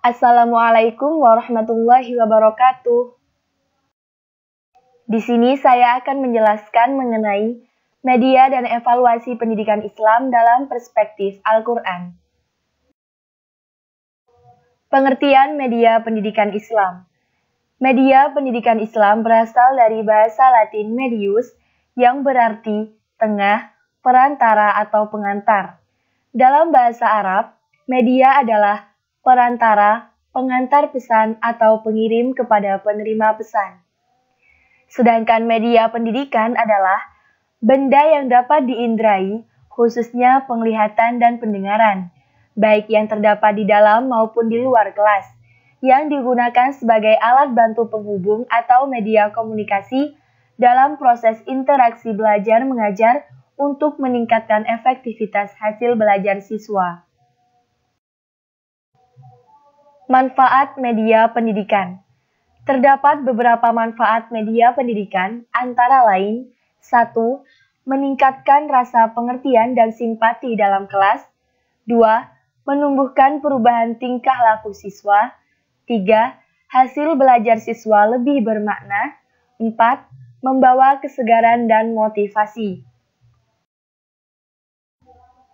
Assalamualaikum warahmatullahi wabarakatuh. Di sini saya akan menjelaskan mengenai media dan evaluasi pendidikan Islam dalam perspektif Al-Quran. Pengertian media pendidikan Islam. Media pendidikan Islam berasal dari bahasa Latin medius yang berarti tengah, perantara atau pengantar. Dalam bahasa Arab, media adalah perantara, pengantar pesan atau pengirim kepada penerima pesan. Sedangkan media pendidikan adalah benda yang dapat diindrai, khususnya penglihatan dan pendengaran, baik yang terdapat di dalam maupun di luar kelas, yang digunakan sebagai alat bantu penghubung atau media komunikasi dalam proses interaksi belajar mengajar untuk meningkatkan efektivitas hasil belajar siswa. Manfaat media pendidikan. Terdapat beberapa manfaat media pendidikan, antara lain: 1. Meningkatkan rasa pengertian dan simpati dalam kelas. 2. Menumbuhkan perubahan tingkah laku siswa. 3. Hasil belajar siswa lebih bermakna. 4. Membawa kesegaran dan motivasi.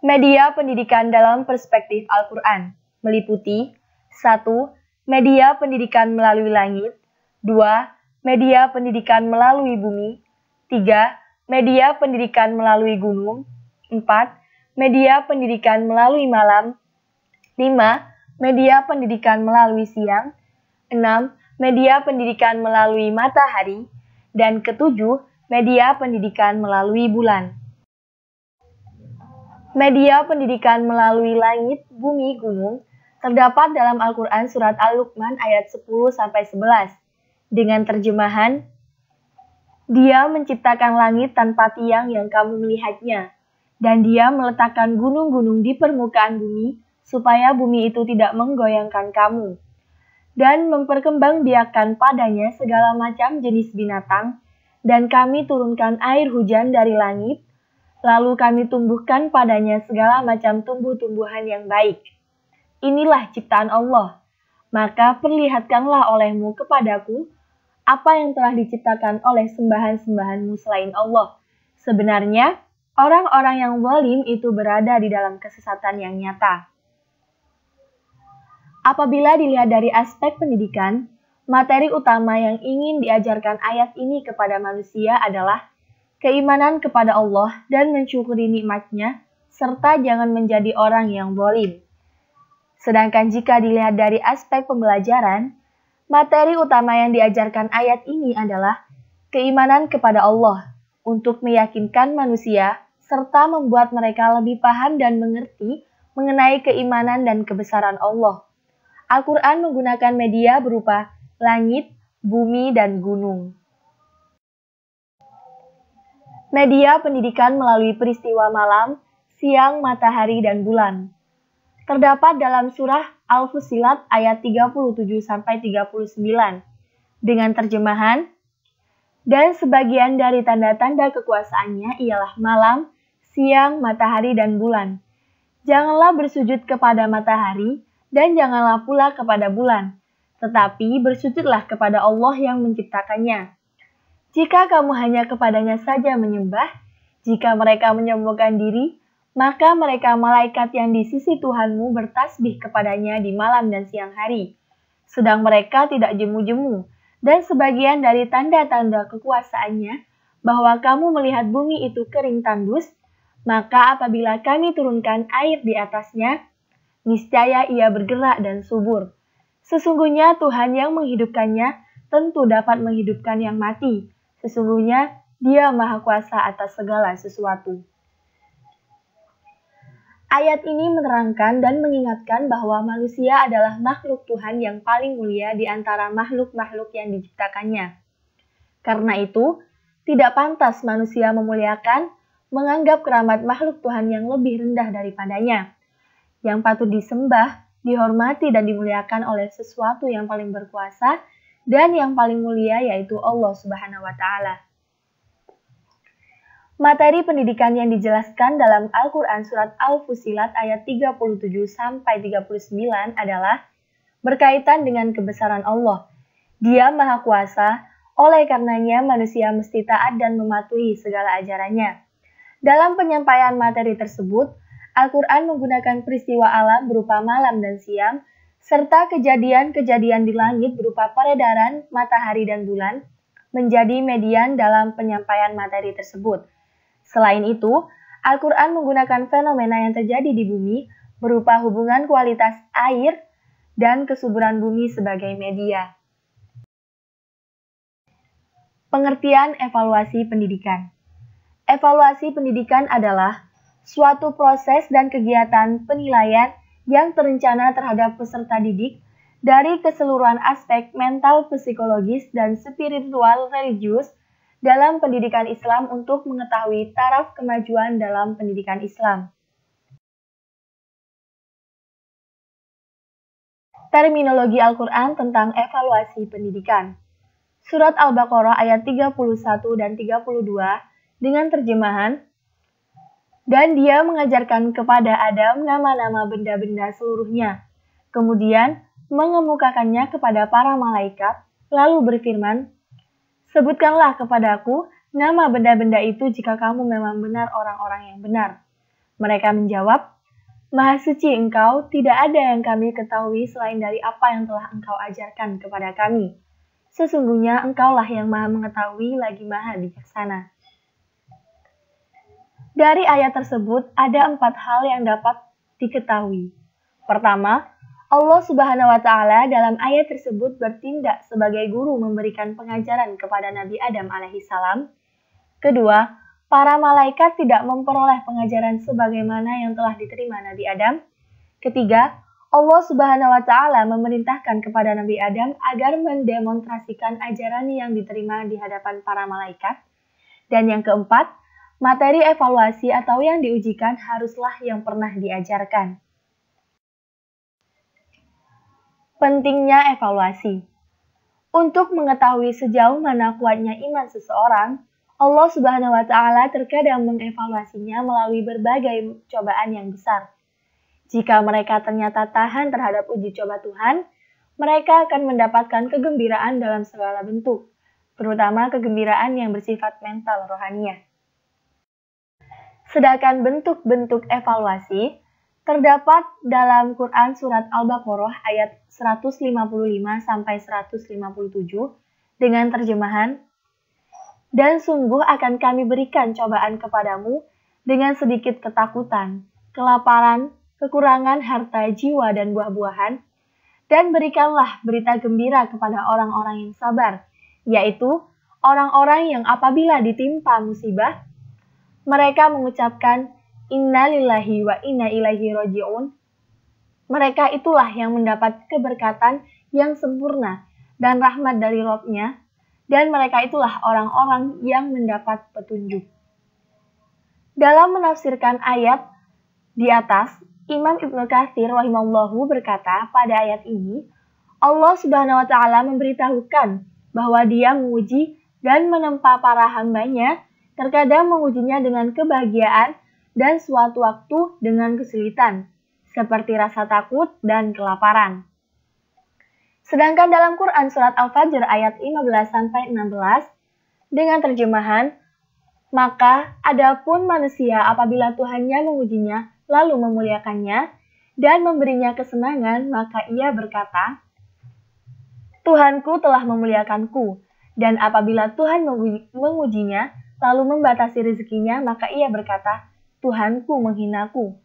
Media pendidikan dalam perspektif Al-Quran meliputi 1. Media pendidikan melalui langit. 2. Media pendidikan melalui bumi. 3. Media pendidikan melalui gunung. 4. Media pendidikan melalui malam. 5. Media pendidikan melalui siang. 6. Media pendidikan melalui matahari. Dan ketujuh, media pendidikan melalui bulan. Media pendidikan melalui langit, bumi, gunung terdapat dalam Al-Quran Surat Al-Luqman ayat 10-11 dengan terjemahan, Dia menciptakan langit tanpa tiang yang kamu melihatnya, dan Dia meletakkan gunung-gunung di permukaan bumi supaya bumi itu tidak menggoyangkan kamu, dan memperkembangbiakkan padanya segala macam jenis binatang, dan kami turunkan air hujan dari langit, lalu kami tumbuhkan padanya segala macam tumbuh-tumbuhan yang baik. Inilah ciptaan Allah. Maka perlihatkanlah olehmu kepadaku apa yang telah diciptakan oleh sembahan-sembahanmu selain Allah. Sebenarnya, orang-orang yang zalim itu berada di dalam kesesatan yang nyata. Apabila dilihat dari aspek pendidikan, materi utama yang ingin diajarkan ayat ini kepada manusia adalah keimanan kepada Allah dan mensyukuri nikmat-Nya, serta jangan menjadi orang yang zalim. Sedangkan jika dilihat dari aspek pembelajaran, materi utama yang diajarkan ayat ini adalah keimanan kepada Allah untuk meyakinkan manusia serta membuat mereka lebih paham dan mengerti mengenai keimanan dan kebesaran Allah. Al-Quran menggunakan media berupa langit, bumi, dan gunung. Media pendidikan melalui peristiwa malam, siang, matahari, dan bulan. Terdapat dalam surah Al-Fussilat ayat 37-39 dengan terjemahan, dan sebagian dari tanda-tanda kekuasaannya ialah malam, siang, matahari, dan bulan. Janganlah bersujud kepada matahari dan janganlah pula kepada bulan, tetapi bersujudlah kepada Allah yang menciptakannya. Jika kamu hanya kepadanya saja menyembah, jika mereka menyombongkan diri, maka mereka malaikat yang di sisi Tuhanmu bertasbih kepadanya di malam dan siang hari, sedang mereka tidak jemu-jemu. Dan sebagian dari tanda-tanda kekuasaannya, bahwa kamu melihat bumi itu kering tandus, maka apabila kami turunkan air di atasnya, niscaya ia bergerak dan subur. Sesungguhnya Tuhan yang menghidupkannya tentu dapat menghidupkan yang mati. Sesungguhnya Dia Maha Kuasa atas segala sesuatu. Ayat ini menerangkan dan mengingatkan bahwa manusia adalah makhluk Tuhan yang paling mulia di antara makhluk-makhluk yang diciptakannya. Karena itu, tidak pantas manusia memuliakan, menganggap keramat makhluk Tuhan yang lebih rendah daripadanya. Yang patut disembah, dihormati, dan dimuliakan oleh sesuatu yang paling berkuasa dan yang paling mulia, yaitu Allah Subhanahu wa Ta'ala. Materi pendidikan yang dijelaskan dalam Al-Quran Surat Al-Fussilat ayat 37-39 adalah berkaitan dengan kebesaran Allah. Dia Maha Kuasa, oleh karenanya manusia mesti taat dan mematuhi segala ajarannya. Dalam penyampaian materi tersebut, Al-Quran menggunakan peristiwa alam berupa malam dan siang, serta kejadian-kejadian di langit berupa peredaran matahari dan bulan, menjadi median dalam penyampaian materi tersebut. Selain itu, Al-Quran menggunakan fenomena yang terjadi di bumi berupa hubungan kualitas air dan kesuburan bumi sebagai media. Pengertian evaluasi pendidikan. Evaluasi pendidikan adalah suatu proses dan kegiatan penilaian yang terencana terhadap peserta didik dari keseluruhan aspek mental, psikologis, dan spiritual religius dalam pendidikan Islam untuk mengetahui taraf kemajuan dalam pendidikan Islam. Terminologi Al-Quran tentang evaluasi pendidikan. Surat Al-Baqarah ayat 31 dan 32 dengan terjemahan, dan dia mengajarkan kepada Adam nama-nama benda-benda seluruhnya, kemudian mengemukakannya kepada para malaikat, lalu berfirman, sebutkanlah kepadaku nama benda-benda itu jika kamu memang benar orang-orang yang benar. Mereka menjawab, Maha suci engkau, tidak ada yang kami ketahui selain dari apa yang telah engkau ajarkan kepada kami. Sesungguhnya engkaulah yang maha mengetahui lagi maha bijaksana. Dari ayat tersebut ada 4 hal yang dapat diketahui. Pertama, Allah Subhanahu wa Ta'ala dalam ayat tersebut bertindak sebagai guru memberikan pengajaran kepada Nabi Adam alaihissalam. Kedua, para malaikat tidak memperoleh pengajaran sebagaimana yang telah diterima Nabi Adam. Ketiga, Allah Subhanahu wa Ta'ala memerintahkan kepada Nabi Adam agar mendemonstrasikan ajaran yang diterima di hadapan para malaikat. Dan yang keempat, materi evaluasi atau yang diujikan haruslah yang pernah diajarkan. Pentingnya evaluasi. Untuk mengetahui sejauh mana kuatnya iman seseorang, Allah Subhanahu wa Ta'ala terkadang mengevaluasinya melalui berbagai cobaan yang besar. Jika mereka ternyata tahan terhadap uji coba Tuhan, mereka akan mendapatkan kegembiraan dalam segala bentuk, terutama kegembiraan yang bersifat mental rohaniah. Sedangkan bentuk-bentuk evaluasi terdapat dalam Quran Surat Al-Baqarah ayat 155-157 dengan terjemahan, dan sungguh akan kami berikan cobaan kepadamu dengan sedikit ketakutan, kelaparan, kekurangan harta, jiwa, dan buah-buahan, dan berikanlah berita gembira kepada orang-orang yang sabar, yaitu orang-orang yang apabila ditimpa musibah, mereka mengucapkan, Inna lillahi wa inna ilaihi roji'un. Mereka itulah yang mendapat keberkatan yang sempurna dan rahmat dari Rabb-nya, dan mereka itulah orang-orang yang mendapat petunjuk. Dalam menafsirkan ayat di atas, Imam Ibnu Katsir rahimahullahu berkata pada ayat ini, Allah Subhanahu wa Ta'ala memberitahukan bahwa Dia menguji dan menempa para hambanya, terkadang mengujinya dengan kebahagiaan dan suatu waktu dengan kesulitan, seperti rasa takut dan kelaparan. Sedangkan dalam Quran Surat Al-Fajr ayat 15-16 dengan terjemahan, maka adapun manusia apabila Tuhannya mengujinya lalu memuliakannya dan memberinya kesenangan, maka ia berkata, Tuhanku telah memuliakanku, dan apabila Tuhan mengujinya lalu membatasi rezekinya, maka ia berkata, Tuhanku menghinaku.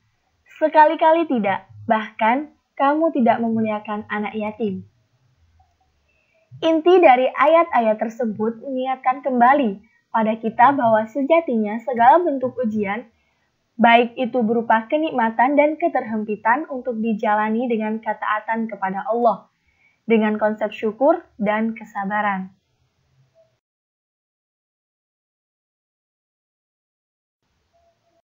Sekali-kali tidak, bahkan kamu tidak memuliakan anak yatim. Inti dari ayat-ayat tersebut mengingatkan kembali pada kita bahwa sejatinya segala bentuk ujian, baik itu berupa kenikmatan dan keterhempitan untuk dijalani dengan ketaatan kepada Allah, dengan konsep syukur dan kesabaran.